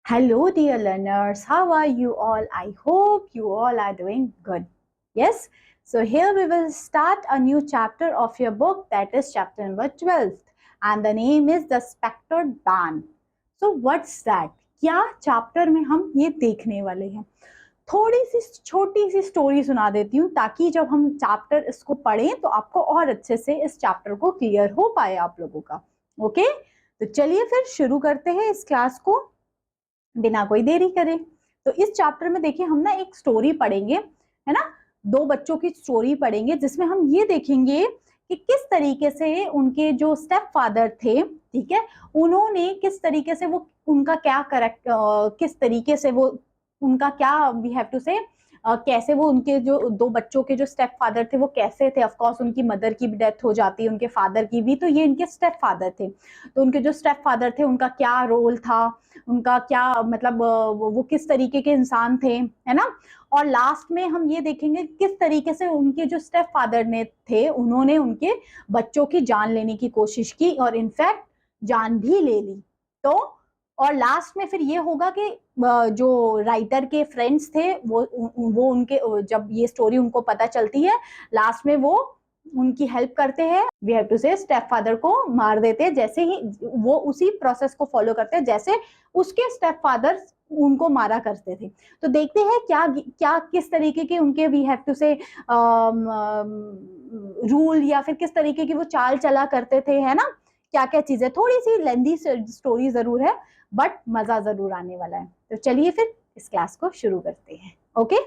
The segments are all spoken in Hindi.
Hello, dear learners. How are you all? I hope you all are doing good. Yes? So, here we will start a new chapter of your book, that is chapter number 12. And the name is The Spectred Band. So, what's that? क्या चैप्टर में हम ये देखने वाले हैं? थोड़ी सी छोटी सी स्टोरी सुना देती हूँ ताकि जब हम चैप्टर इसको पढ़ें तो आपको और अच्छे से इस चैप्टर को क्लियर हो पाए आप लोगों का. ओके, तो चलिए फिर शुरू करते हैं इस क्लास को बिना कोई देरी करे. तो इस चैप्टर में देखिए हम ना एक स्टोरी पढ़ेंगे, है ना. दो बच्चों की स्टोरी पढ़ेंगे जिसमें हम ये देखेंगे कि किस तरीके से उनके जो स्टेप फादर थे, ठीक है, उन्होंने किस तरीके से वो उनका क्या किस तरीके से वो उनका क्या वी हैव टू से कैसे वो उनके जो दो बच्चों के जो स्टेप फादर थे वो कैसे थे. ऑफ कोर्स उनकी मदर की भी डेथ हो जाती है, उनके फादर की भी, तो ये इनके स्टेप फादर थे. तो उनके जो स्टेप फादर थे उनका क्या रोल था, उनका क्या मतलब वो किस तरीके के इंसान थे, है ना. और लास्ट में हम ये देखेंगे किस तरीके से उनके जो स्टेप फादर ने थे उन्होंने उनके बच्चों की जान लेने की कोशिश की और इनफैक्ट जान भी ले ली. तो और लास्ट में फिर ये होगा कि जो राइटर के फ्रेंड्स थे वो उनके जब ये स्टोरी उनको पता चलती है लास्ट में वो उनकी हेल्प करते हैं. वी हैव टू से स्टेप फादर को मार देते हैं, जैसे ही वो उसी प्रोसेस को फॉलो करते हैं जैसे उसके स्टेप फादर उनको मारा करते थे. तो देखते हैं क्या क्या किस तरीके के उनके वी हैव टू से रूल या फिर किस तरीके की वो चाल चला करते थे, है ना. क्या क्या चीजें, थोड़ी सी लेंदी स्टोरी जरूर है बट मजा जरूर आने वाला है. तो चलिए फिर इस क्लास को शुरू करते हैं. ओके,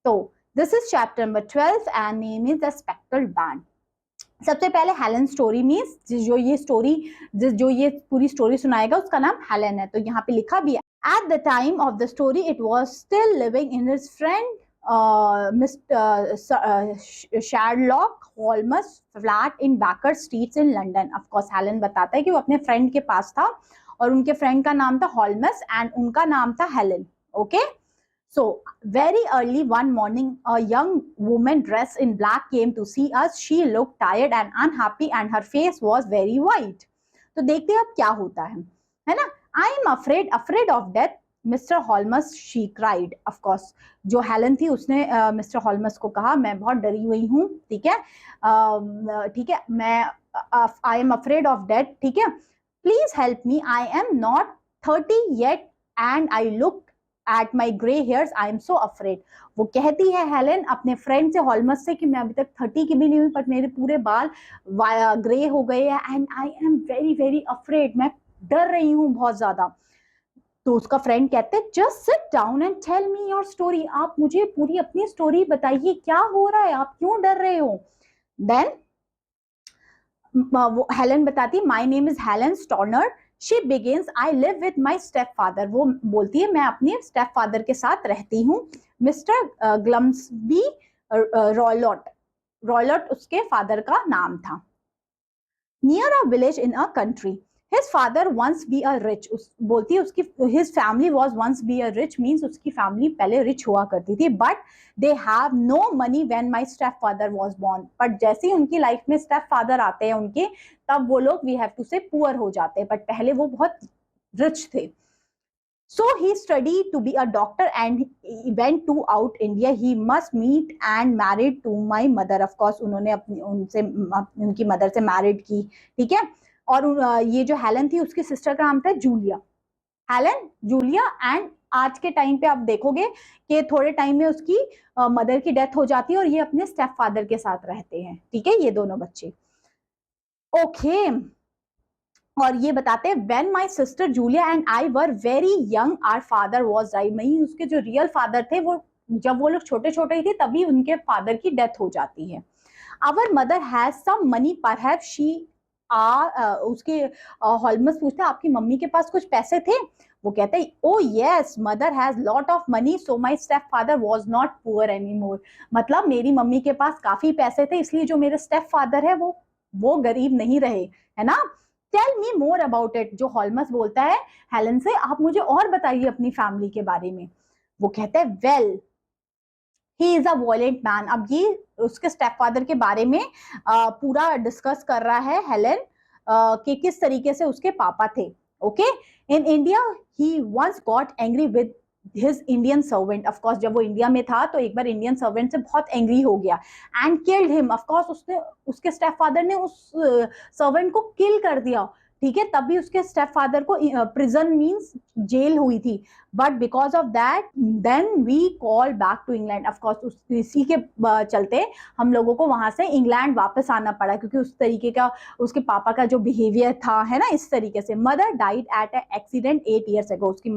तो this is chapter number 12 and name is the spectral band. सबसे पहले हेलन स्टोरी मीन्स जो ये पूरी स्टोरी सुनाएगा उसका नाम हेलन है. तो यहाँ पे लिखा भी है, at the time of the story it was still living in his friend Sherlock Holmes flat in Baker Streets in London. Of course, Helen बताता है कि वो अपने फ्रेंड के पास था और उनके फ्रेंड का नाम था हॉल्मस एंड उनका नाम था Helen. Okay, so very early one morning a young woman dressed in black came to see us. She looked tired and unhappy and her face was very white. तो देखते हैं अब क्या होता है ना. I am afraid of death, mister Holmes, she cried. Of course जो हेलन थी उसने मिस्टर हॉल्मस को कहा मैं बहुत डरी हुई हूँ, ठीक है, ठीक है, मैं I am afraid of death, ठीक है, please help me, I am not 30 yet and I look at my grey hairs, I am so afraid. वो कहती है हेलन अपने फ्रेंड से हॉल्मस से कि मैं अभी तक 30 की भी नहीं हुई पर मेरे पूरे बाल ग्रे हो गए हैं and I am very very afraid, मैं डर रही हूँ बहुत ज्यादा. तो उसका फ्रेंड कहते हैं just sit down and tell me your story, आप मुझे पूरी अपनी स्टोरी बताइए, क्या हो रहा है, आप क्यों डर रहे हो. देन वो हेलन बताती है my name is Helen Stoner. She begins I live with my step father. वो बोलती है मैं अपने स्टेप फादर के साथ रहती हूँ. मिस्टर ग्लम्सबी रॉयलॉट उसके फादर का नाम था. Near a village in a country. His father once be a rich. बोलती है उसकी his family was once be a rich means उसकी फैमिली पहले रिच हुआ करती थी. But they have no money when my stepfather was born. But जैसे ही उनकी लाइफ में स्टेप फादर आते हैं उनके, तब वो लोग we have to say poor हो जाते हैं. बट पहले वो बहुत रिच थे. So he studied to be a doctor and he went to out India. He must meet and married to my mother. Of course उन्होंने उनकी मदर से मैरिड की, ठीक है. और ये जो हेलन थी उसकी सिस्टर का नाम था जूलिया. Helen, Julia. एंड आज के टाइम पे आप देखोगे कि थोड़े टाइम में उसकी मदर की डेथ हो जाती है और ये अपने स्टेप फादर के साथ रहते हैं, ठीक है, ये दोनों बच्चे. ओके, और ये बताते हैं when my sister Julia and I were very young our father was died. नहीं, उसके जो रियल फादर थे वो जब वो लोग छोटे छोटे ही थे तभी उनके फादर की डेथ हो जाती है. Our mother has some money perhaps she उसके हॉल्मस पूछता आपकी मम्मी के पास कुछ पैसे थे. वो कहते हैं ओ yes mother has lot of money so my step father was not poor anymore. मतलब मेरी मम्मी के पास काफी पैसे थे इसलिए जो मेरे स्टेप फादर है वो गरीब नहीं रहे, है ना. Tell me more about it. जो हॉल्मस बोलता है हेलन से आप मुझे और बताइए अपनी फैमिली के बारे में. वो कहते हैं well he is a violent man. अब ये उसके स्टेप फादर के बारे में पूरा डिस्कस कर रहा है हेलन कि किस तरीके से उसके पापा थे. ओके, इन इंडिया ही once got angry with his Indian servant, of course जब वो इंडिया में था तो एक बार इंडियन सर्वेंट से बहुत एंग्री हो गया and killed him, of course उसने, उसके स्टेप फादर ने उस सर्वेंट को किल कर दिया, ठीक है, तभी उसके स्टेप फादर को प्रिजन मींस जेल हुई थी, but because of that then we call back to England, of course इसी के चलते हम लोगों को वहां से इंग्लैंड वापस आना पड़ा, क्योंकि उस तरीके का उसके पापा का जो बिहेवियर था, है ना, इस तरीके से। मदर डाइड एट ए एक्सीडेंट 8 years ago, उसकी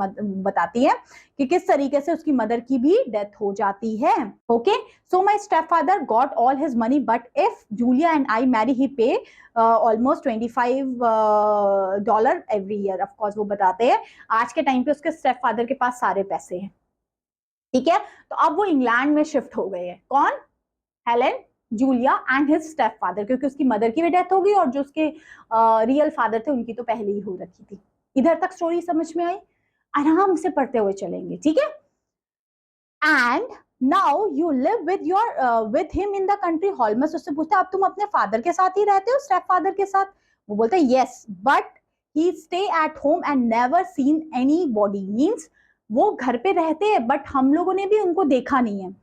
बताती है कि किस तरीके से उसकी मदर की भी डेथ हो जाती है। Okay, so my step father got all his money, but if Julia and I marry he pay almost $25 every year. Of course वो बताते हैं आज के टाइम पे उसके स्टेप फादर के पास सारे पैसे हैं, ठीक है, तो अब वो इंग्लैंड में शिफ्ट हो गए हैं। कौन? Helen, Julia and his step father, क्योंकि उसकी मदर की भी डेथ हो गई और जो उसके रियल फादर थे उनकी तो पहले ही हो रखी थी। इधर तक स्टोरी समझ में आई? आराम से पढ़ते हुए चलेंगे, ठीक है। And now you live with him in the country. Holmes उससे पूछता है अब तुम अपने फादर के साथ ही रहते हो, स्टेप फादर के साथ? वो बोलते हैं yes, but he stay at home and never seen any body, means वो घर पे रहते हैं बट हम लोगों ने भी उनको देखा नहीं है।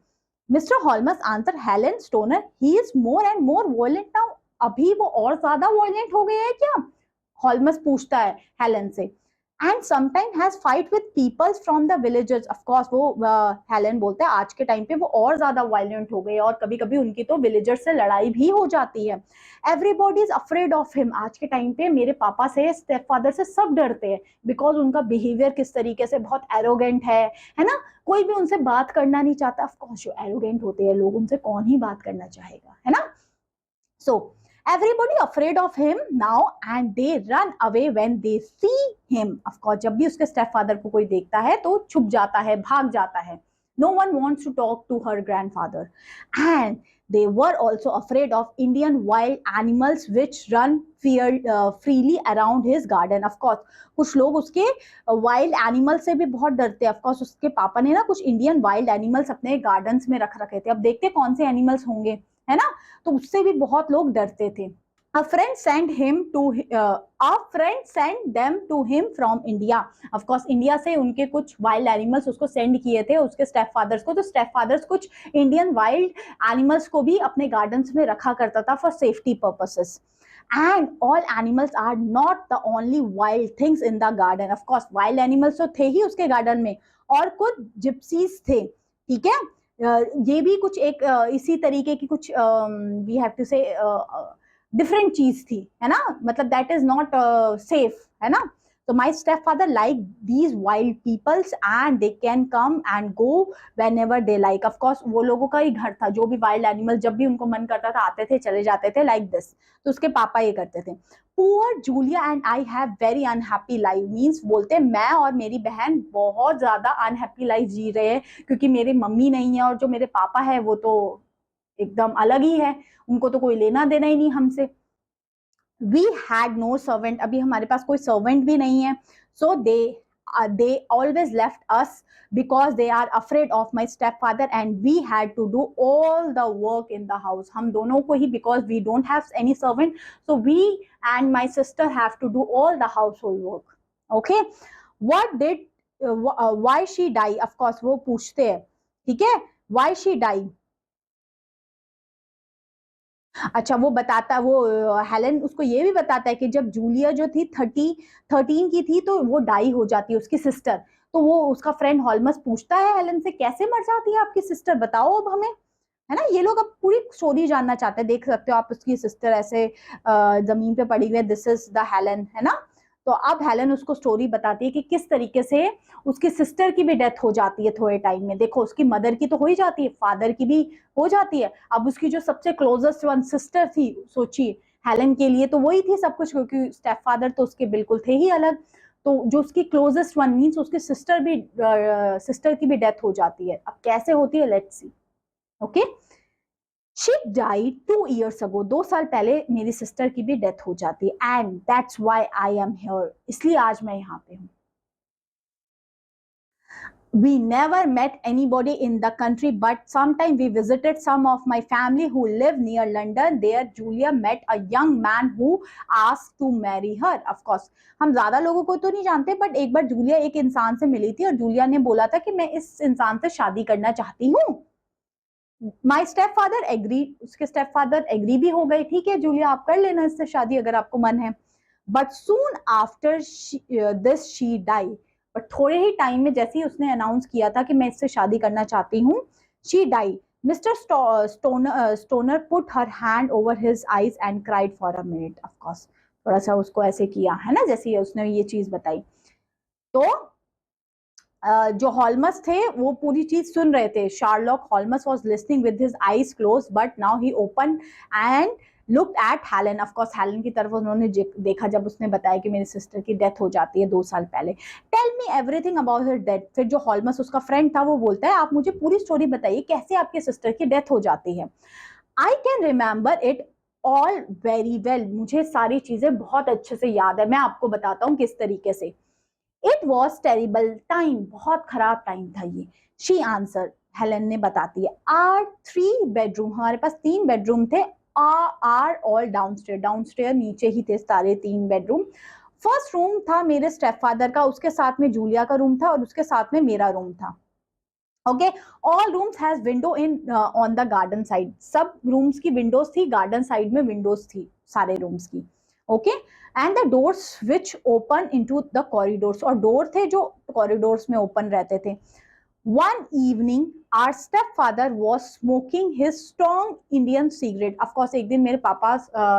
Mister Holmes answer Helen Stoner, he is more and more violent now, अभी वो और ज्यादा वायलेंट हो गए हैं क्या? हॉलमस पूछता है हेलेन से। And sometime has fight with peoples from the villages, of course वो हेलेन बोलते हैं आज के टाइम पे वो और ज्यादा वायलेंट हो गए और कभी कभी उनकी तो विलेजर्स से लड़ाई भी हो जाती है। Everybody is afraid of him, आज के टाइम पे मेरे पापा से, स्टेप फादर से सब डरते हैं, बिकॉज उनका बिहेवियर किस तरीके से बहुत एरोगेंट है ना, कोई भी उनसे बात करना नहीं चाहता। ऑफ कोर्स जो एरोगेंट होते हैं लोग उनसे कौन ही बात करना चाहेगा, है ना। सो everybody afraid of him now and they run away when they see him, of course जब भी उसके स्टेप फादर को कोई देखता है तो छुप जाता है, भाग जाता है। no one wants to talk to her grandfather and they were also afraid of Indian wild animals which run freely around his garden, of course कुछ लोग उसके वाइल्ड एनिमल से भी बहुत डरते हैं। of course उसके पापा ने ना कुछ इंडियन वाइल्ड एनिमल्स अपने गार्डन्स में रख रखे थे, अब देखते कौन से एनिमल्स होंगे, है ना, तो उससे भी बहुत लोग डरते थे। A friend sent them to him from India. Of course India से उनके कुछ वाइल्ड एनिमल्स उसको सेंड किए थे उसके स्टेप फादर्स को, तो स्टेप फादर्स कुछ इंडियन वाइल्ड एनिमल्स को भी अपने गार्डन्स में रखा करता था for safety purposes. And all animals are not the only wild things in the garden, of course wild animals तो थे ही उसके गार्डन में और कुछ जिप्सीज थे, ठीक है, ये भी कुछ एक इसी तरीके की कुछ वी हैव टू से डिफरेंट चीज थी, है ना, मतलब दैट इज नॉट सेफ, है ना। तो my step father like these wild peoples and they can come and go whenever they like, of course वो लोगों का ही घर था, जो भी वाइल्ड एनिमल जब भी उनको मन करता था आते थे चले जाते थे, लाइक दिस। तो उसके पापा ये करते थे। Poor Julia and I have very unhappy life, means बोलते मैं और मेरी बहन बहुत ज्यादा अनहैप्पी लाइफ जी रहे हैं, क्योंकि मेरी मम्मी नहीं है और जो मेरे पापा है वो तो एकदम अलग ही है, उनको तो कोई लेना देना ही नहीं हमसे। वी हैड नो सर्वेंट, अभी हमारे पास कोई सर्वेंट भी नहीं है। सो they always left us because they are afraid of my stepfather and we had to do all the work in the house, हम दोनों को ही, because we don't have any servant, so we and my sister have to do all the household work. Okay, what did why she die, of course वो पूछते हैं, ठीक है, why she die। अच्छा वो बताता, वो हेलेन उसको ये भी बताता है कि जब जूलिया जो थी 13 की थी तो वो डाई हो जाती है उसकी सिस्टर, तो वो उसका फ्रेंड हॉलमस पूछता है हेलेन से कैसे मर जाती है आपकी सिस्टर, बताओ अब हमें, है ना। ये लोग अब पूरी स्टोरी जानना चाहते हैं, देख सकते हो आप उसकी सिस्टर ऐसे जमीन पे पड़ी हुई है, दिस इज द हेलेन, है ना। तो अब हेलेन उसको स्टोरी बताती है कि किस तरीके से उसकी सिस्टर की भी डेथ हो जाती है थोड़े टाइम में। देखो उसकी मदर की तो हो ही जाती है, फादर की भी हो जाती है, अब उसकी जो सबसे क्लोजेस्ट वन सिस्टर थी, सोचिए हेलेन के लिए तो वही थी सब कुछ, क्योंकि स्टेप फादर तो उसके बिल्कुल थे ही अलग, तो जो उसकी क्लोजेस्ट वन मीन्स उसकी सिस्टर की भी डेथ हो जाती है। अब कैसे होती है, let's see. Okay, She died 2 years ago. 2 साल पहले मेरी सिस्टर की भी डेथ हो जाती है and that's why I am here, इसलिए आज मैं यहाँ पे हूँ। We never met anybody in the country, but sometime we visited some of my family who live near London. There Julia met a young man who asked to marry her. Of course, हम ज्यादा लोगों को तो नहीं जानते, बट एक बार जूलिया एक इंसान से मिली थी और जूलिया ने बोला था कि मैं इस इंसान से शादी करना चाहती हूँ. माई स्टेप फादर एग्री, उसके स्टेप फादर एग्री भी हो गए, ठीक है जूलिया आप कर लेना इससे शादी अगर आपको मन है. But soon after this she die, but थोड़े ही टाइम में जैसे ही उसने अनाउंस किया था कि मैं इससे शादी करना चाहती हूँ, she die. Mister Stoner put her hand over his eyes and cried for a minute. Of course थोड़ा सा उसको ऐसे किया है ना, जैसे उसने ये चीज बताई. तो जो हॉलमस थे वो पूरी चीज सुन रहे थे. Sherlock Holmes was listening with his eyes close, but now he open and looked at Helen. Of course Helen की तरफ उन्होंने देखा जब उसने बताया कि मेरी सिस्टर की डेथ हो जाती है 2 साल पहले. Tell me everything about her death. फिर जो हॉलमस उसका फ्रेंड था वो बोलता है आप मुझे पूरी स्टोरी बताइए कैसे आपके सिस्टर की डेथ हो जाती है. I can remember it all very well. मुझे सारी चीजें बहुत अच्छे से याद है. मैं आपको बताता हूँ किस तरीके से. It was terrible time. बहुत खराब टाइम था ये. शी आंसर, हेलन ने बताती है. आर 3 बेडरूम, हमारे पास 3 बेडरूम थे. आर ऑल डाउनस्टेयर, डाउनस्टेयर नीचे ही थे सारे 3 बेडरूम. फर्स्ट रूम था मेरे स्टेपफादर का, उसके साथ में जूलिया का रूम था और उसके साथ में मेरा रूम था. Okay, all rooms has window in on the garden side. सब रूम्स की विंडोज थी, गार्डन साइड में विंडोज थी सारे रूम्स की. Okay, and the doors which open into the corridors, और डोर थे जो कॉरिडोर्स में ओपन रहते थे. One evening, our stepfather was smoking his strong Indian cigarette. Of course, एक दिन मेरे पापा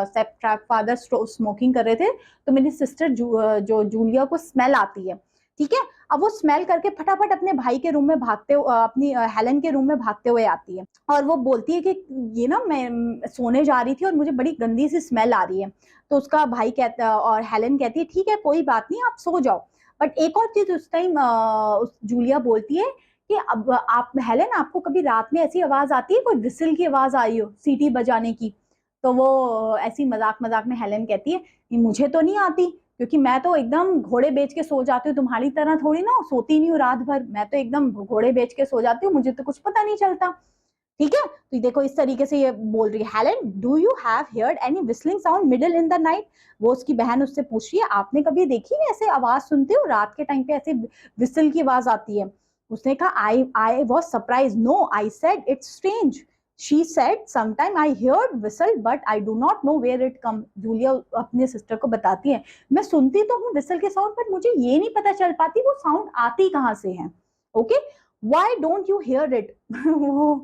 stepfather स्मोकिंग कर रहे थे, तो मेरी सिस्टर जो जूलिया को स्मेल आती है, ठीक है. अब वो स्मेल करके फटाफट अपने भाई के रूम में भागते अपनी हेलन के रूम में भागते हुए आती है और वो बोलती है कि ये ना मैं सोने जा रही थी और मुझे बड़ी गंदी सी स्मेल आ रही है. तो उसका भाई कहता और हेलन कहती है ठीक है कोई बात नहीं आप सो जाओ. बट एक और चीज उस टाइम जूलिया बोलती है कि अब आप हेलन आपको कभी रात में ऐसी आवाज आती है, कोई विसिल की आवाज आ रही हो सीटी बजाने की. तो वो ऐसी मजाक मजाक में हेलन कहती है मुझे तो नहीं आती क्योंकि मैं तो एकदम घोड़े बेच के सो जाती हूँ, तुम्हारी तरह थोड़ी ना सोती नहीं हूँ रात भर. मैं तो एकदम घोड़े बेच के सो जाती हूँ, मुझे तो कुछ पता नहीं चलता. ठीक है, तो देखो इस तरीके से ये बोल रही है. Helen, do you have heard any whistling sound middle in the night. वो उसकी बहन उससे पूछ रही है आपने कभी देखी है ऐसे आवाज सुनते हो रात के टाइम पे ऐसे विसिल की आवाज आती है. उसने कहा I was surprise. No, I said it's strange. She said, sometime I heard whistle, but I do not know where it come. Julia अपने सिस्टर को बताती है मैं सुनती तो हूँ विसल के साउंड, पर मुझे ये नहीं पता चल पाती वो साउंड आती कहाँ से है. Okay, why don't you hear it? वो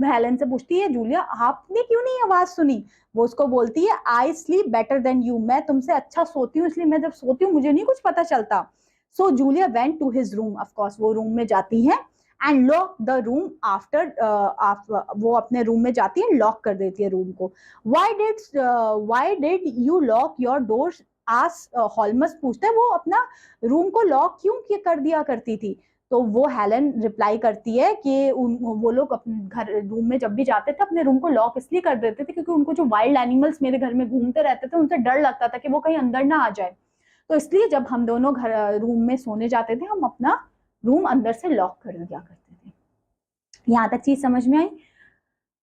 हेलन से पूछती है जूलिया आपने क्यों नहीं आवाज सुनी. वो उसको बोलती है I sleep better than you. मैं तुमसे अच्छा सोती हूँ इसलिए मैं जब सोती हूँ मुझे नहीं कुछ पता चलता. So Julia went to his room. Of course वो रूम में जाती है and lock the room after. वो अपने रूम में जाती है, लॉक कर देती है रूम को. Why did you lock your door. आज हॉलमस पूछता है वो अपना रूम को लॉक क्यों कर दिया करती थी. तो वो हेलन रिप्लाई करती है कि वो लोग अपने घर रूम में जब भी जाते थे अपने रूम को लॉक इसलिए कर देते थे क्योंकि उनको जो वाइल्ड एनिमल्स मेरे घर में घूमते रहते थे उनसे डर लगता था कि वो कहीं अंदर ना आ जाए. तो इसलिए जब हम दोनों घर रूम में सोने जाते थे हम अपना रूम अंदर से लॉक कर दिया करते थे. यहां तक चीज समझ में आई.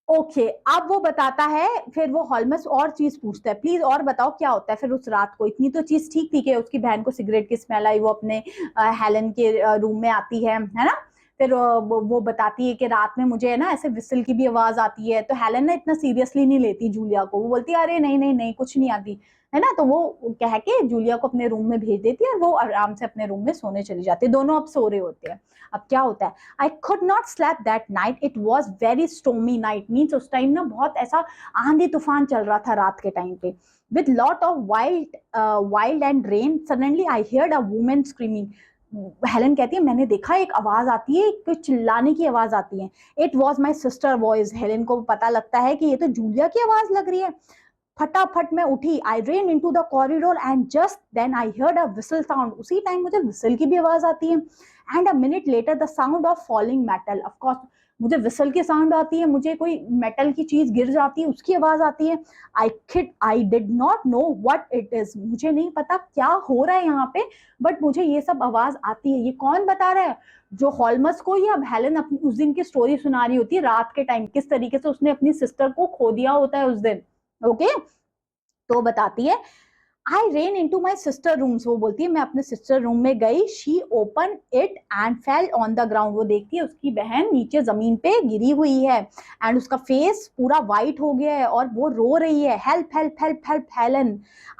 ओके, अब वो बताता है, फिर वो हॉलमस और चीज पूछता है प्लीज और बताओ क्या होता है फिर उस रात को. इतनी तो चीज ठीक थी कि उसकी बहन को सिगरेट की स्मेल आई, वो अपने हेलन के रूम में आती है ना. फिर वो बताती है कि रात में मुझे है ना ऐसे विसिल की भी आवाज आती है. तो हेलन ना इतना सीरियसली नहीं लेती जूलिया को, वो बोलती है अरे नहीं नहीं नहीं कुछ नहीं आती है ना. तो वो कह के जूलिया को अपने रूम में भेज देती है और वो आराम से अपने रूम में सोने चली जाती है. दोनों अब सो रहे होते हैं. अब क्या होता है, I could not sleep that night, it was very stormy night. Means उस टाइम ना बहुत ऐसा आंधी तूफान चल रहा था रात के टाइम पे. With lot of wild and rain suddenly I heard a woman screaming. Helen कहती है मैंने देखा एक आवाज आती है, कोई चिल्लाने की आवाज आती है. It was my sister voice. Helen को पता लगता है कि ये तो जूलिया की आवाज लग रही है. फटाफट मैं उठी. आई rain into the corridor and just then I heard a whistle sound. उसी टाइम मुझे विसल की भी आवाज आती है. And a minute later the sound of falling metal, of course मुझे विसल की साउंड आती है, मुझे कोई मेटल की चीज गिर जाती है उसकी आवाज आती है। I did not know what it is, मुझे नहीं पता क्या हो रहा है यहाँ पे, बट मुझे ये सब आवाज आती है। ये कौन बता रहा है, जो हॉलमस को या हेलेन अपनी उस दिन की स्टोरी सुना रही होती है रात के टाइम, किस तरीके से उसने अपनी सिस्टर को खो दिया होता है उस दिन। ओके तो बताती है I ran into my sister rooms, वो बोलती है मैं अपने सिस्टर रूम में गई। She open it and fell on the ground, वो देखती है उसकी बहन नीचे जमीन पे गिरी हुई है एंड उसका फेस पूरा वाइट हो गया है और वो रो रही है, help help help help Helen,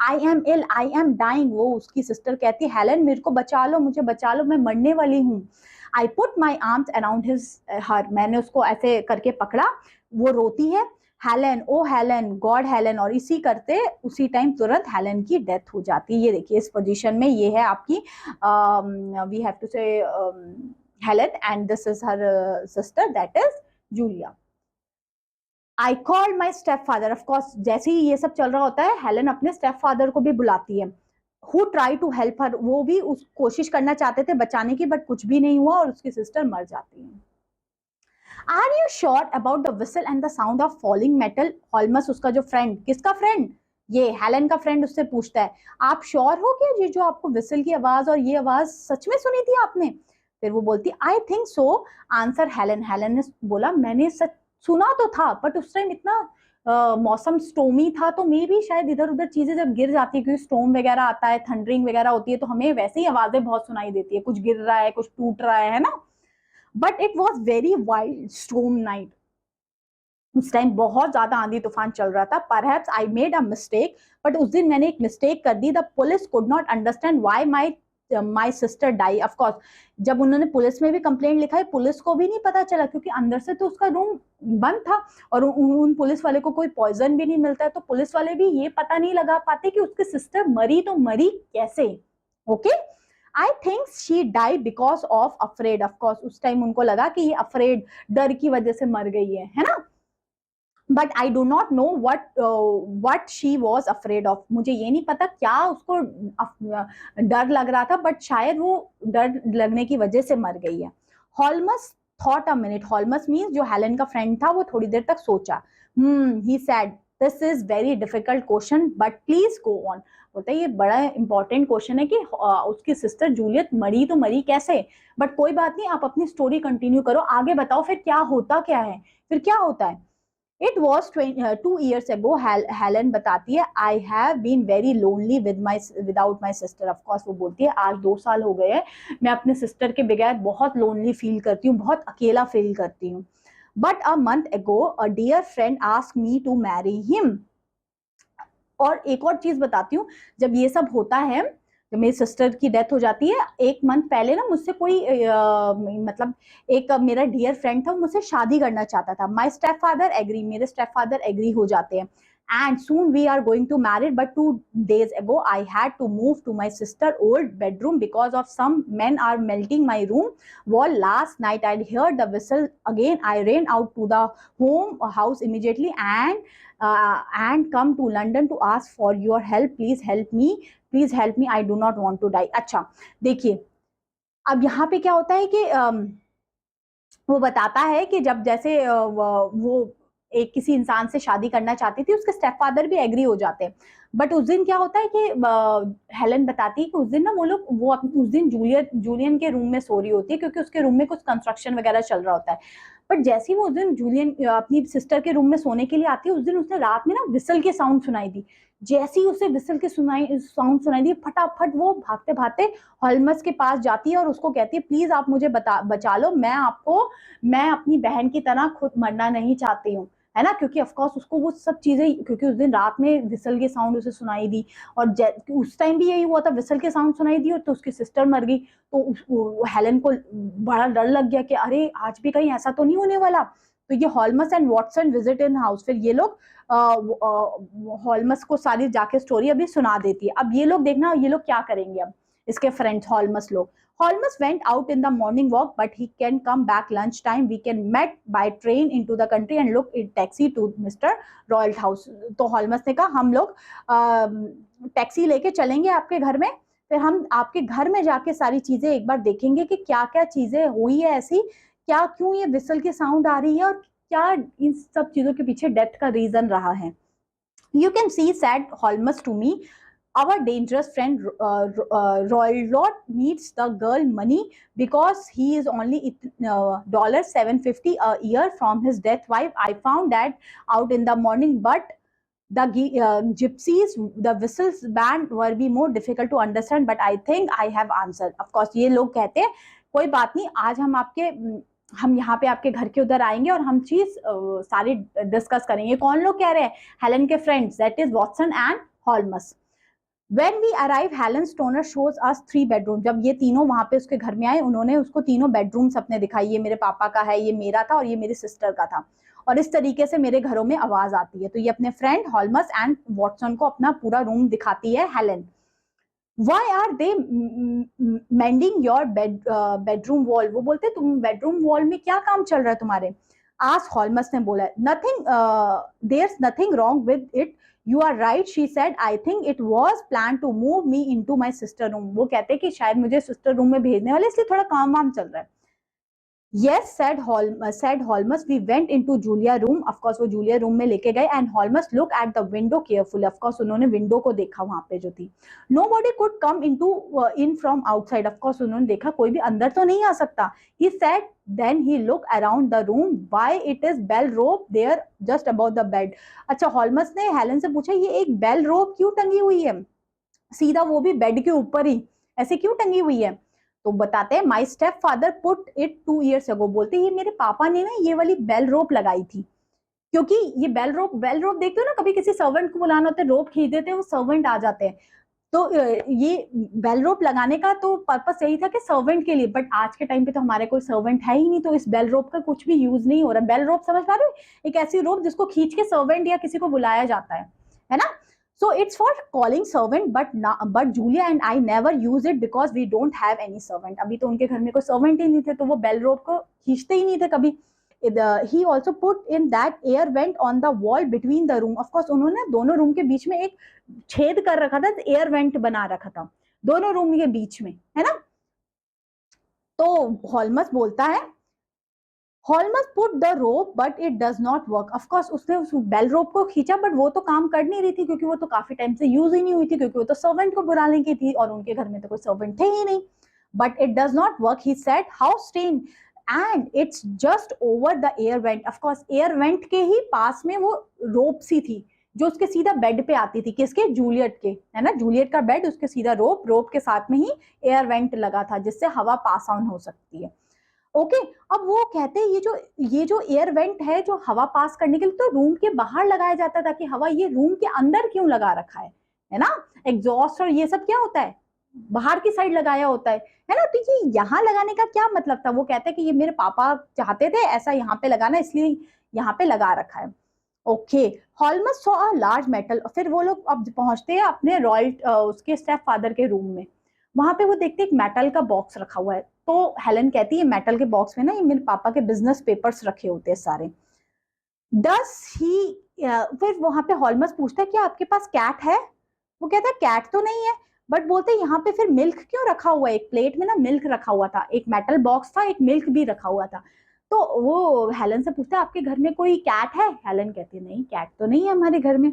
I am ill, I am dying. वो उसकी सिस्टर कहती है हेलन मेरे को बचा लो, मुझे बचा लो, मैं मरने वाली हूँ। I put my arms around his her, मैंने उसको ऐसे करके पकड़ा, वो रोती है हेलन, ओ हेलन, गॉड हेलन, और इसी करते उसी टाइम तुरंत हेलन की डेथ हो जाती है। ये देखिए इस पोजीशन में ये है आपकी, वी हैव टू से Helen and this is her sister that is Julia. I called my step father, of course जैसे ही ये सब चल रहा होता है हेलन अपने स्टेप फादर को भी बुलाती है, who try to help her, वो भी उस कोशिश करना चाहते थे बचाने की बट कुछ भी नहीं हुआ और उसकी सिस्टर मर जाती है। Are you sure about the whistle and the sound of falling metal, Holmes उसका जो फ्रेंड, किसका फ्रेंड, ये हेलन का फ्रेंड, उससे पूछता है आप श्योर हो क्या ये जो आपको विसल की आवाज और ये आवाज सच में सुनी थी आपने। फिर वो बोलती I think so, answer Helen, Helen ने बोला मैंने सच सुना तो था बट उस टाइम इतना मौसम स्टोमी था तो मे भी शायद इधर उधर चीजें जब गिर जाती है, क्योंकि स्टोम वगैरह आता है, थंडरिंग वगैरह होती है तो हमें वैसे ही आवाजें बहुत सुनाई देती है, कुछ गिर रहा है कुछ टूट रहा है ना। But it was very wild storm night, उस टाइम बहुत ज्यादा आंधी तूफान चल रहा था। Perhaps I made a mistake, but उस दिन मैंने एक मिस्टेक कर दी। The police could not understand why my sister die, of course जब उन्होंने पुलिस में भी कंप्लेंट लिखा है पुलिस को भी नहीं पता चला, क्योंकि अंदर से तो उसका रूम बंद था और उन पुलिस वाले को कोई पॉइजन भी नहीं मिलता है, तो पुलिस वाले भी ये पता नहीं लगा पाते कि उसकी सिस्टर मरी तो मरी कैसे। Okay I think she die because of afraid, of course उस टाइम उनको लगा कि ये अफ्रेड, डर की वजह से मर गई है ना। But I do not know what she was afraid of, मुझे ये नहीं पता क्या उसको डर लग रहा था, बट शायद वो डर लगने की वजह से मर गई है। हॉलमस थॉट अ मिनट, हॉलमस मीन्स जो हेलन का फ्रेंड था, वो थोड़ी देर तक सोचा। He said this is very difficult question but please go on, बोलता है ये बड़ा इंपॉर्टेंट क्वेश्चन है कि उसकी सिस्टर जूलियट मरी तो मरी कैसे, बट कोई बात नहीं, आप अपनी स्टोरी कंटिन्यू करो, आगे बताओ फिर क्या होता क्या है, फिर क्या होता है। It was 2 years ago, Helen बताती है, I have been very lonely without my sister. Of course वो बोलती है आज 2 साल हो गए हैं, मैं अपने सिस्टर के बगैर बहुत लोनली फील करती हूँ, बहुत अकेला फील करती हूँ। But a month ago, a dear friend asked me to marry him. और एक और चीज बताती हूँ, जब ये सब होता है, जब मेरी सिस्टर की डेथ हो जाती है, 1 मंथ पहले ना मुझसे कोई मतलब एक मेरा डियर फ्रेंड था, मुझसे शादी करना चाहता था। माई स्टेप फादर एग्री, मेरे स्टेप फादर एग्री हो जाते हैं। And soon we are going to marry, but 2 days ago I had to move to my sister old bedroom because of some men are melting my room wall. Last night I heard the whistle again. I ran out to the house immediately and come to London to ask for your help. Please help me, please help me, I do not want to die. अच्छा देखिए, अब यहाँ पे क्या होता है कि वो बताता है कि जब जैसे वो एक किसी इंसान से शादी करना चाहती थी, उसके स्टेप फादर भी एग्री हो जाते हैं। बट उस दिन क्या होता है कि हेलन बताती है कि उस दिन ना वो उस दिन जूलियन के रूम में सो रही होती है, क्योंकि उसके रूम में कुछ कंस्ट्रक्शन वगैरह चल रहा होता है। बट जैसे ही वो उस दिन जूलियन अपनी सिस्टर के रूम में सोने के लिए आती है, उस दिन उसने रात में ना विसल की साउंड सुनाई दी। जैसे ही उसे विसल की साउंड सुनाई दी, फटाफट वो भागते भागते हॉलमस के पास जाती है और उसको कहती है प्लीज आप मुझे बचा लो, मैं अपनी बहन की तरह खुद मरना नहीं चाहती हूँ, है ना, क्योंकि ऑफकोर्स उसको वो सब चीजें, क्योंकि उस दिन रात में विसल की साउंड उसे सुनाई दी और उस टाइम भी यही हुआ था, विसल की साउंड सुनाई दी और तो उसकी सिस्टर मर गई। तो हेलन को बड़ा डर लग गया कि अरे आज भी कहीं ऐसा तो नहीं होने वाला। तो ये Holmes and Watson visit in house, फिर ये लोग हॉलमस को सारी जाके स्टोरी अभी सुना देती है। अब ये लोग देखना ये लोग क्या करेंगे, अब इसके फ्रेंड्स हॉलमस लोग। Holmes went out in the morning walk, but he can come back lunchtime. We can met by train into the country and look in taxi to Mr. Royal House. तो हॉलमस ने कहा हम लोग टैक्सी लेके चलेंगे आपके घर में, फिर हम आपके घर में जाके सारी चीजें एक बार देखेंगे कि क्या क्या चीजें हुई है ऐसी, क्या क्यों ये विसल की साउंड आ रही है, और क्या इन सब चीजों के पीछे डेथ का रीजन रहा है. You can see, said Holmes to me, our dangerous friend Roylott needs the girl money because he is only $750 a year from his death wife. I found that out in the morning, but the gypsies, the whistles band were be more difficult to understand, but I think I have answered. Of course, ये लोग कहते हैं कोई बात नहीं, आज हम यहाँ पे आपके घर के उधर आएंगे और हम चीज सारी डिस्कस करेंगे. कौन लोग कह रहे हैं? हेलन के friends, that is Watson and Holmes. When we arrive, Helen Stoner shows us 3 bedrooms. जब ये तीनों वहां पे उसके घर में आए, उन्होंने उसको तीनों बेडरूम्स अपने दिखाई. ये मेरे पापा का है, ये मेरा था और ये मेरी सिस्टर का था. और इस तरीके से मेरे घरों में आवाज आती है. तो ये अपने फ्रेंड हॉल्मस एंड वॉटसन को अपना पूरा रूम दिखाती है Helen. Why are they mending your bedroom wall? वो बोलते तुम बेडरूम वॉल में क्या काम चल रहा है तुम्हारे? Ask हॉल्मस ने बोला. Nothing, there's nothing wrong with it. You are right, she said. I think it was planned to move me into my sister room. वो कहते कि शायद मुझे सिस्टर रूम में भेजने वाले, इसलिए थोड़ा काम वाम चल रहा है. Yes, said Holmes. We went into Julia room. Of course, वो Julia room में लेके गए. And Holmes looked at the window carefully. Of course, उन्होंने window को देखा वहां पे जो थी. Nobody could come in from outside. Of course, उन्होंने देखा कोई भी अंदर तो नहीं आ सकता. He said. Then he looked around the room. Why it is bell rope there just above the bed. अच्छा, Holmes ने हेलन से पूछा ये एक बेल रोप क्यों टंगी हुई है सीधा वो भी बेड के ऊपर ही, ऐसे क्यों टंगी हुई है? तो बताते हैं माई step father put it 2 years ago. बोलते ये मेरे पापा ने ना ये वाली बेल रोप लगाई थी, क्योंकि ये बेल रोप देखते हो ना, कभी किसी सर्वेंट को बुलाना होता है, रोप खींच देते हैं, वो सर्वेंट आ जाते हैं. तो ये बेल रोप लगाने का तो पर्पस यही था कि सर्वेंट के लिए. बट आज के टाइम पे तो हमारे कोई सर्वेंट है ही नहीं, तो इस बेल रोप का कुछ भी यूज नहीं हो रहा. बेल रोप समझ पा रहे हो? एक ऐसी रोप जिसको खींच के सर्वेंट या किसी को बुलाया जाता है ना. So it's for calling servant, but Julia and I never use it because we don't have any servant. अभी तो उनके घर में कोई servant ही नहीं थे, तो वो bell rope को खींचते ही नहीं थे कभी. He also put in that air vent on the wall between the room. Of course, उन्होंने दोनों रूम के बीच में एक छेद कर रखा था, एयर वेंट बना रखा था दोनों रूम के बीच में, है ना. तो हॉल्मस बोलता है Holmes put the rope, but it does not work. Of course, उसने उस बेल रोप को खींचा, बट वो तो काम कर नहीं रही थी, क्योंकि वो तो काफी टाइम से यूज ही नहीं हुई थी, क्योंकि वो तो सर्वेंट को बुलाने की थी और उनके घर में तो कोई सर्वेंट थे ही नहीं. But it does not work, he said. How strange. And it's just over the air vent. Of course, air vent के ही पास में वो रोप सी थी जो उसके सीधा बेड पे आती थी. किसके? जूलियट के, है ना. जूलियट का बेड, उसके सीधा रोप के साथ में ही एयर वेंट लगा था, जिससे हवा पास ऑन हो सकती है. ओके अब वो कहते हैं ये जो एयर वेंट है जो हवा पास करने के लिए, तो रूम के बाहर लगाया जाता था कि हवा, ये रूम के अंदर क्यों लगा रखा है ना. एग्जॉस्ट और ये सब क्या होता है, बाहर की साइड लगाया होता है ना. तो ये यहाँ लगाने का क्या मतलब था? वो कहते हैं कि ये मेरे पापा चाहते थे ऐसा यहाँ पे लगाना, इसलिए यहाँ पे लगा रखा है. Okay, Holmes saw a large metal. फिर वो लोग अब पहुंचते हैं अपने उसके स्टेप फादर के रूम में. वहां पे वो देखते एक मेटल का बॉक्स रखा हुआ है. तो हेलन कहती है मेटल के बॉक्स में ना ये मेरे पापा के बिजनेस पेपर्स रखे होते हैं सारे. फिर वहां पे हॉल्मस पूछता है कि आपके पास कैट है? वो कहता है कैट तो नहीं है, बट बोलते यहाँ पे फिर मिल्क क्यों रखा हुआ है? एक प्लेट में ना मिल्क रखा हुआ था, एक मेटल बॉक्स था, एक मिल्क भी रखा हुआ था. तो वो हेलन से पूछता है आपके घर में कोई कैट है? हेलन कहती है नहीं, कैट तो नहीं है हमारे घर में.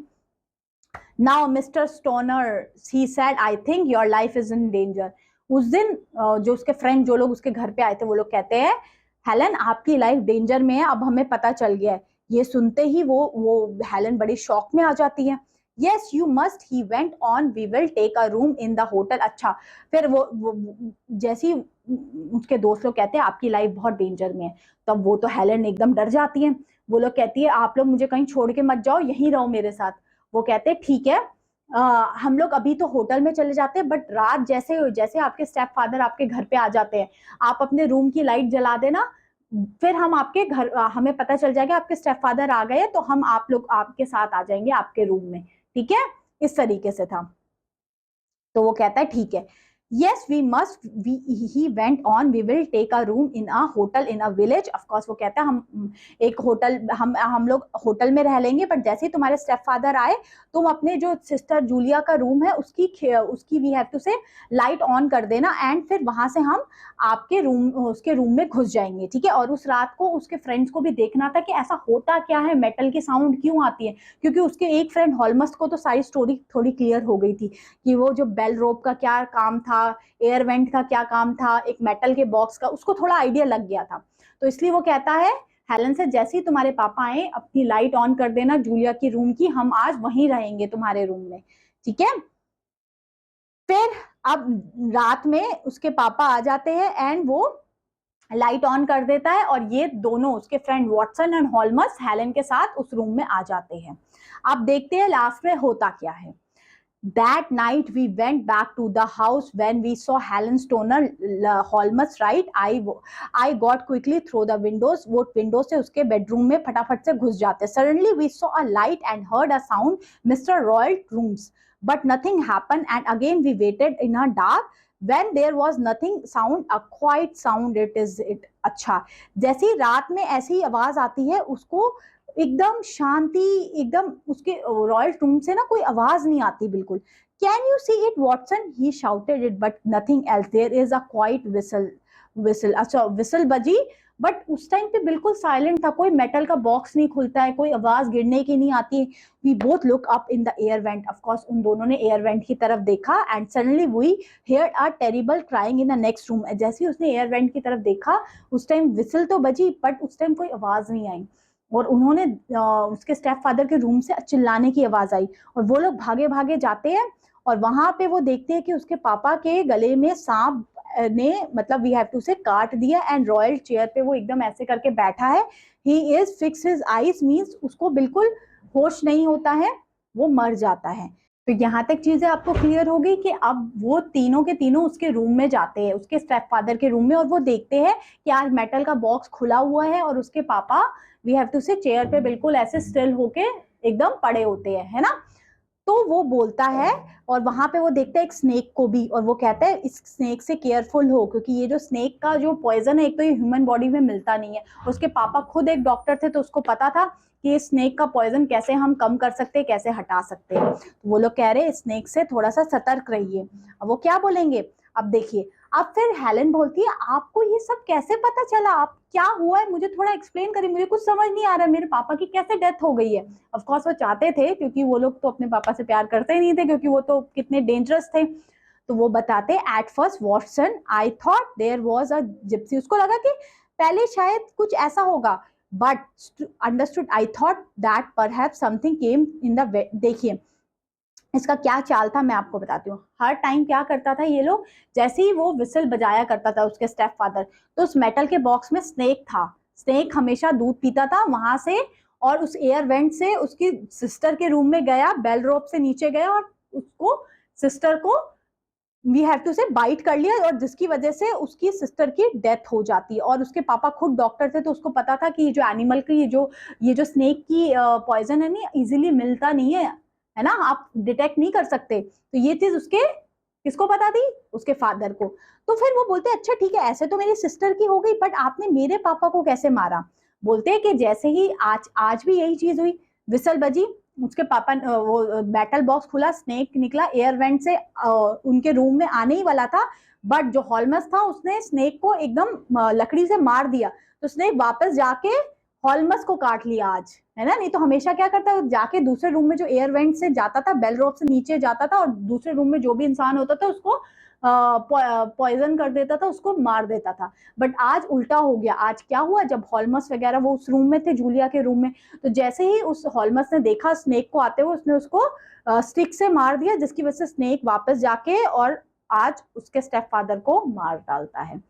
Now, Mr. Stoner, he said, I think your life is in danger. उस दिन जो उसके फ्रेंड, जो लोग उसके घर पे आए थे, वो लोग कहते हैं हेलन आपकी लाइफ डेंजर में है, अब हमें पता चल गया है. ये सुनते ही वो हेलन बड़ी शॉक में आ जाती है. Yes, you must. He went on. We will take a room in the hotel. अच्छा, फिर वो जैसी उसके दोस्त लोग कहते हैं आपकी लाइफ बहुत डेंजर में है, तब वो तो हेलन एकदम डर जाती है. वो लोग कहती है आप लोग मुझे कहीं छोड़ के मत जाओ, यहीं रहो मेरे साथ. वो कहते हैं ठीक है, हम लोग अभी तो होटल में चले जाते हैं, बट रात जैसे आपके स्टेप फादर आपके घर पे आ जाते हैं, आप अपने रूम की लाइट जला देना, फिर हम आपके घर, हमें पता चल जाएगा आपके स्टेप फादर आ गए, तो हम आप लोग आपके साथ आ जाएंगे आपके रूम में, ठीक है. इस तरीके से था. तो वो कहता है ठीक है. Yes, we must. He went on. We will take a room in a hotel in a village. Of course, वो कहता है हम एक होटल हम लोग होटल में रह लेंगे, बट जैसे ही तुम्हारे स्टेप फादर आए तुम अपने जो सिस्टर जूलिया का रूम है उसकी वी हैव टू से लाइट ऑन कर देना, एंड फिर वहां से हम आपके रूम उसके रूम में घुस जाएंगे, ठीक है। और उस रात को उसके फ्रेंड्स को भी देखना था कि ऐसा होता क्या है, मेटल की साउंड क्यों आती है, क्योंकि उसके एक फ्रेंड हॉलमस्ट को तो सारी स्टोरी थोड़ी क्लियर हो गई थी कि वो जो बेल रोप का क्या काम था, एयर वेंट का क्या काम था, एक मेटल के बॉक्स का, उसको थोड़ा आइडिया लग गया था। तो इसलिए वो कहता है हेलन से, जैसे ही तुम्हारे पापा आए अपनी लाइट ऑन कर देना जूलिया की रूम की, हम आज वहीं रहेंगे तुम्हारे रूम में, ठीक है। फिर अब रात में उसके पापा आ जाते हैं एंड वो लाइट ऑन कर देता है, और ये दोनों उसके फ्रेंड वॉटसन एंड हॉलमस हेलन के साथ उस रूम में आ जाते हैं। अब देखते हैं लास्ट में होता क्या है। That night we went back to the house when we saw Helen Stoner Holmes right. I got quickly through the windows. वो विंडो से उसके बेडरूम में फटाफट से घुस जाते. Suddenly we saw a light and heard a sound. Mr. Royal rooms, but nothing happened. And again we waited in a dark. When there was nothing sound, a quiet sound. It is it. अच्छा, जैसी रात में ऐसी आवाज आती है उसको एकदम शांति, एकदम उसके रॉयल रूम से ना कोई आवाज नहीं आती बिल्कुल. Can you see it Watson, he shouted it but nothing else. There is a quite whistle. अच्छा विसल बजी, बट उस टाइम पे बिल्कुल साइलेंट था, कोई मेटल का बॉक्स नहीं खुलता है, कोई आवाज गिरने की नहीं आती. We both look up in the air vent. Of course उन दोनों ने एयर वेंट की तरफ देखा, and suddenly we heard a terrible crying in the next room. जैसे ही उसने एयर वेंट की तरफ देखा उस टाइम विसल तो बजी बट उस टाइम कोई आवाज नहीं आई, और उन्होंने उसके स्टेप फादर के रूम से चिल्लाने की आवाज आई, और वो लोग भागे भागे जाते हैं, और वहां पे वो देखते हैं कि उसके पापा के गले में सांप ने मतलब वी हैव टू से काट दिया, एंड रॉयल चेयर पे वो एकदम ऐसे करके बैठा है. He is fix his eyes, means उसको बिल्कुल होश नहीं होता है, वो मर जाता है. तो यहाँ तक चीजें आपको क्लियर हो गई कि अब वो तीनों के तीनों उसके रूम में जाते हैं, उसके स्टेप फादर के रूम में, और वो देखते हैं कि आज मेटल का बॉक्स खुला हुआ है और उसके पापा वी हैव टू से चेयर पे बिल्कुल ऐसे स्टिल होके एकदम पड़े होते हैं, है ना. तो वो बोलता है, और वहां पे वो देखता है एक स्नेक को भी, और वो कहता है इस स्नेक से केयरफुल हो, क्योंकि ये जो स्नेक का जो पॉइजन है एक तो ये ह्यूमन बॉडी में मिलता नहीं है. उसके पापा खुद एक डॉक्टर थे तो उसको पता था कि ये स्नेक का पॉइजन कैसे हम कम कर सकते हैं, कैसे हटा सकते हैं. तो वो लोग कह रहे हैं स्नेक से थोड़ा सा सतर्क रहिए. अब वो क्या बोलेंगे, अब देखिए. अब फिर हेलन बोलती है आपको ये सब कैसे पता चला, आप क्या हुआ है मुझे थोड़ा एक्सप्लेन करिए, मुझे कुछ समझ नहीं आ रहा है, मेरे पापा की कैसे डेथ हो गई है. ऑफ कोर्स वो चाहते थे, क्योंकि वो लोग तो अपने पापा से प्यार करते ही नहीं थे, क्योंकि वो तो कितने डेंजरस थे. तो वो बताते at first Watson I thought there was a gypsy. उसको लगा कि पहले शायद कुछ ऐसा होगा, but understood I thought that perhaps something came in the. देखिए इसका क्या चाल था मैं आपको बताती हूँ. हर टाइम क्या करता था ये लोग, जैसे ही वो विसल बजाया करता था उसके स्टेप फादर, तो उस मेटल के बॉक्स में स्नेक था. स्नेक हमेशा दूध पीता था वहां से, और उस एयर वेंट से उसकी सिस्टर के रूम में गया, बेल रोप से नीचे गया, और उसको सिस्टर को वी हैव टू से बाइट कर लिया, और जिसकी वजह से उसकी सिस्टर की डेथ हो जाती है. और उसके पापा खुद डॉक्टर थे तो उसको पता था कि जो एनिमल की ये जो स्नेक की पॉइजन है ना इजीली मिलता नहीं है ना, आप डिटेक्ट नहीं कर सकते. तो ये चीज उसके किसको पता थी, उसके फादर को. तो फिर वो बोलते अच्छा ठीक है ऐसे तो मेरी सिस्टर की हो गई, बट आपने मेरे पापा को कैसे मारा. बोलते हैं कि जैसे ही आज भी यही चीज हुई, विसल बजी, उसके पापा वो मेटल बॉक्स खुला, स्नेक निकला एयर वेंट से, उनके रूम में आने ही वाला था, बट जो हॉलमस था उसने स्नेक को एकदम लकड़ी से मार दिया. तो स्नेक वापस जाके हॉलमस को काट लिया आज, है ना. नहीं तो हमेशा क्या करता है जाके दूसरे रूम में जो एयर वेंट से जाता था, बेल रोप से नीचे जाता था, और दूसरे रूम में जो भी इंसान होता था उसको पॉइजन कर देता था, उसको मार देता था. बट आज उल्टा हो गया. आज क्या हुआ, जब हॉलमस वगैरह वो उस रूम में थे जूलिया के रूम में, तो जैसे ही उस हॉलमस ने देखा स्नेक को आते हुए, उसने उसको स्टिक से मार दिया, जिसकी वजह से स्नेक वापस जाके और आज उसके स्टेप फादर को मार डालता है.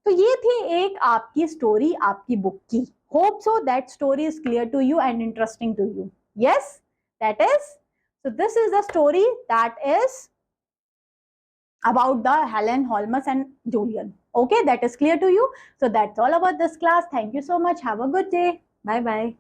तो ये थी एक आपकी स्टोरी आपकी बुक की. Hope so that story is clear to you and interesting to you. Yes, that is. So this is the story that is about the Helen Holmes and Julian. Okay, that is clear to you. So that's all about this class. Thank you so much. Have a good day. Bye bye.